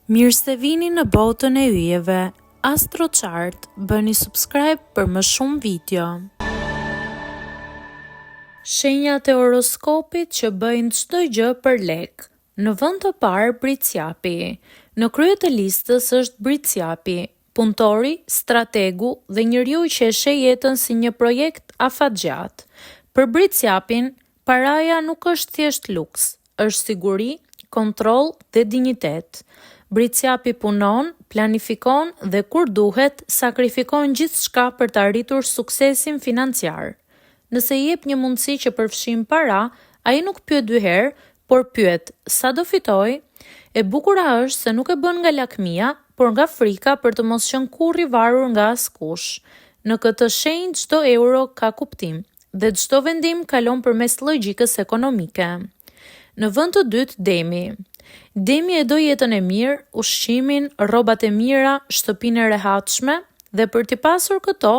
Mirë se vini në botën e yjeve. AstroChart, bëni subscribe për më shumë video. Shenjat e horoskopit që bëjnë çdo gjë për lek. Në vend të parë Bricjapi. Në krye të listës është Bricjapi, punëtori, strategu dhe njeriu që e sheh jetën si një projekt afatgjat. Për Bricjapin, paraja nuk është thjesht luks, është siguri, kontroll dhe dinjitet. Bricjapi punon, planifikon dhe kur duhet, sakrifikon gjithçka për të arritur suksesin financiar. Nëse jep një mundësi që përfshin para, ai nuk pyet dy herë, por pyet sa do fitoj. E bukura është se nuk e bën nga lakmia, por nga frika për të mos qenë kurrë i varur nga askush. Në këtë shenjë çdo euro ka kuptim dhe çdo vendim kalon përmes logjikës ekonomike. Në vend të dytë Demi. Demi e do jetën e mirë, ushqimin, rrobat e mira, shtëpinë e rehatshme dhe për t'i pasur këto,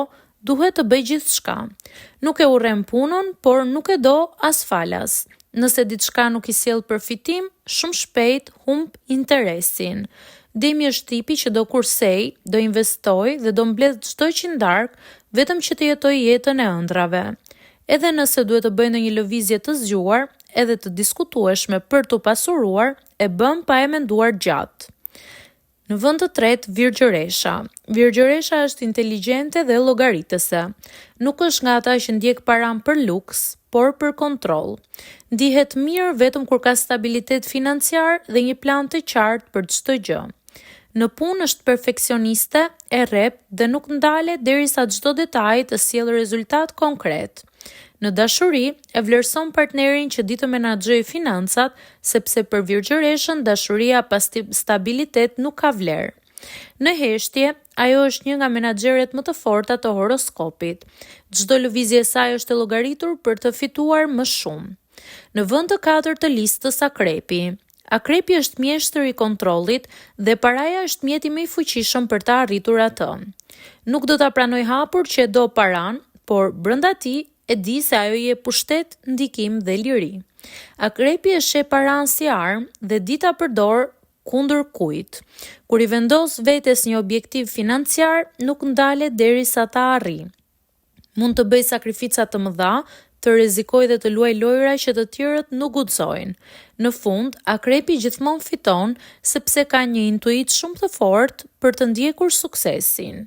duhet të bëj gjithçka. Nuk e urren punën, por nuk e do as falas. Nëse diçka nuk i sjell përfitim, shumë shpejt humb interesin. Demi është tipi që do kursej, do investoj dhe do mbledh çdo qindark vetëm që të jetojë jetën e ëndrave. Edhe nëse duhet të bëjë ndonjë lëvizje të zgjuar, edhe të diskutueshme për t'u pasuruar, e bën pa e menduar gjatë. Në vend të tretë Virgjëresha. Virgjëresha është inteligjente dhe llogaritëse. Nuk është nga ata që ndjek paran për luks, por për kontroll. Ndihet mirë vetëm kur ka stabilitet financiar dhe një plan të qartë për çdo gjë. Në punë është perfeksioniste, e rrept dhe nuk ndalet derisa çdo detaj të sjellë rezultat konkret. Në dashuri, e vlerëson partnerin që di të menaxhojë financat, sepse për Virgjëreshën dashuria pa stabilitet nuk ka vlerë. Në heshtje, ajo është një nga menaxherët më të forta të horoskopit. Çdo lëvizje e saj është e llogaritur për të fituar më shumë. Në vend të katërt të listës Akrepi. Akrepi është mjeshtër i kontrollit dhe paraja është mjeti më i fuqishëm për të arritur atë. Nuk do ta pranoj hapur që e do paran, por brenda tij e di se ajo i jep pushtet, ndikim dhe liri. Akrepi e sheh paran si armë dhe di ta përdor kundër kujt. Kur i vendos vetes një objektiv financiar, nuk ndalet derisa ta arrijë. Mund të bëj sakrifica të mëdha, të rrezikojë dhe të luajë lojra që të tjerët nuk guxojnë. Në fund, Akrepi gjithmonë fiton sepse ka një intuit shumë të fortë për të ndjekur suksesin.